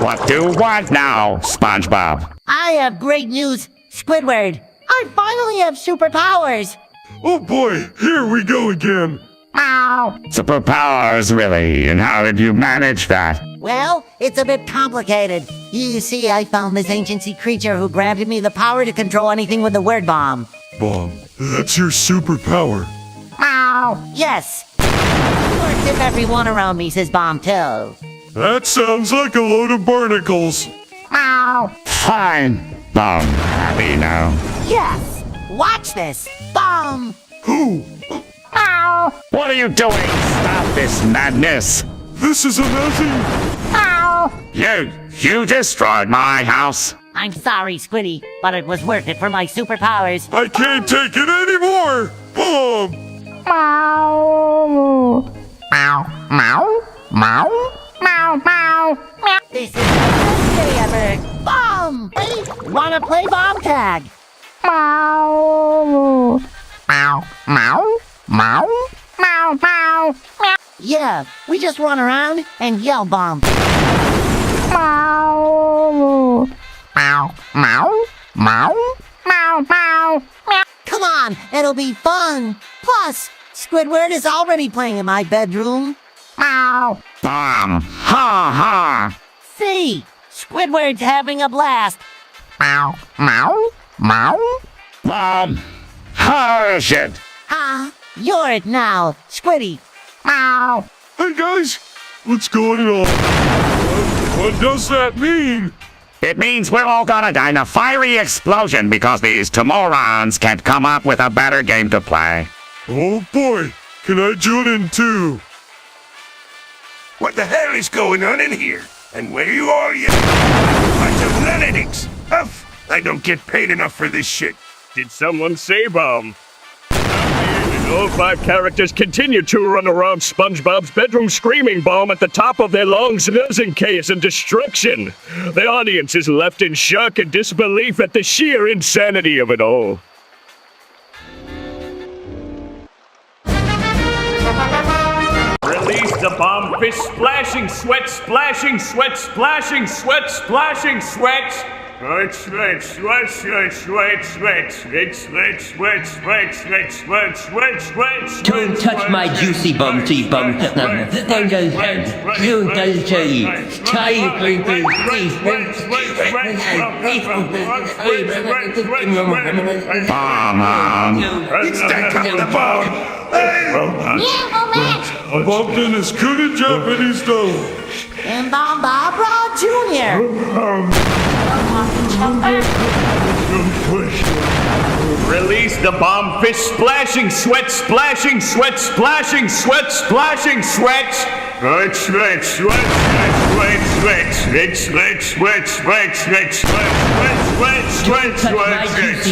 What do you want now, SpongeBob? I have great news, Squidward. I finally have superpowers. Oh boy, here we go again. Meow. Superpowers, really? And how did you manage that? Well, it's a bit complicated. You see, I found this ancient sea creature who granted me the power to control anything with the word bomb. Bomb, that's your superpower. Meow. Yes. Works if everyone around me says bomb too. That sounds like a load of barnacles. Meow. Fine. I'm happy now. Yes. Watch this. Bomb. Who? Meow. What are you doing? Stop this madness. This is amazing. Meow. You destroyed my house. I'm sorry, Squiddy, but it was worth it for my superpowers. I can't take it anymore. Bomb. Meow. Meow. Meow. Meow. Meow. Meow. Meow. This is the best day ever. Bomb. Hey, wanna play bomb tag? Meow. Meow. Meow. Meow. Meow. Meow. Meow. Yeah, we just run around and yell bomb. Meow. Meow. Meow. Meow. Meow. Meow. Meow. Come on, it'll be fun. Plus, Squidward is already playing in my bedroom. Meow. Ha ha. See, Squidward's having a blast. Meow. Meow. Meow. Shit. Ah, you're it now, Squiddy. Meow. Hey guys, what's going on? What does that mean? It means we're all gonna die in a fiery explosion because these two morons can't come up with a better game to play. Oh boy, can I join in too? What the hell is going on in here? And where you are, you bunch of lunatics? Huff! I don't get paid enough for this shit. Did someone say bomb? And all 5 characters continue to run around SpongeBob's bedroom screaming bomb at the top of their lungs in chaos and destruction. The audience is left in shock and disbelief at the sheer insanity of it all. Release the bomb, fish splashing, sweat, splashing, sweat, splashing, sweat, splashing, sweat. Sweat, sweat, sweat, sweat, sweat, sweat, sweat, sweat, sweat, sweat, sweat, sweat, sweat, sweat. Don't touch my juicy bum, tea bum. Don't go down. Don't go to It's that kind of bomb. Bob did as good a job as he's done. And Bomb Bob Jr. Release the bomb, fish splashing, sweat, splashing, sweat, splashing, sweat, splashing, sweat. Sweat, sweat, sweat, sweat, sweat, sweat, sweat, sweat, sweat, sweat,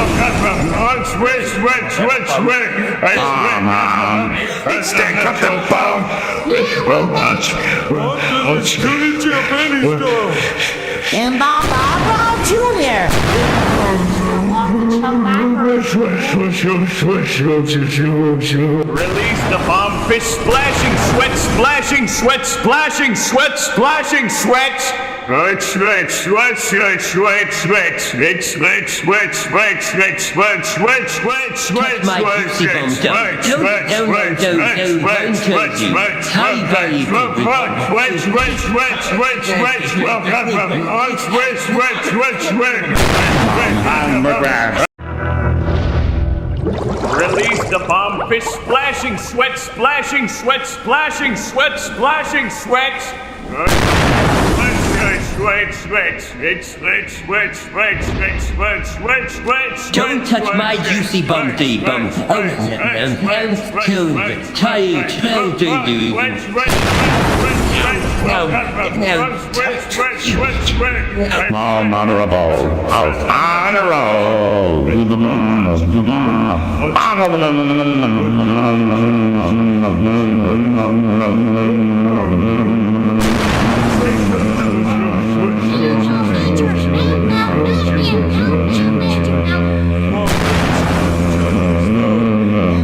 sweat, sweat, sweat, sweat, sweat, sweat, It's that kind of bomb. Well, watch. As good a job as he's done. And Bomb Jr. Release the bomb, fish splashing, sweat, splashing, sweat, splashing, sweat, splashing, sweat. Sweat, sweat, sweat, sweat, sweat, sweat, sweat, sweat, sweat, sweat, sweat, sweat, sweat, sweat, sweat, my juicy bum. Release the bomb, fish splashing, sweat, splashing, sweat, splashing, sweat, splashing, sweat. Sweat, sweat, sweat, sweat, sweat, sweat, sweat, sweat, sweat, sweat. Don't touch my juicy bum, tea bum. On a roll. On a roll.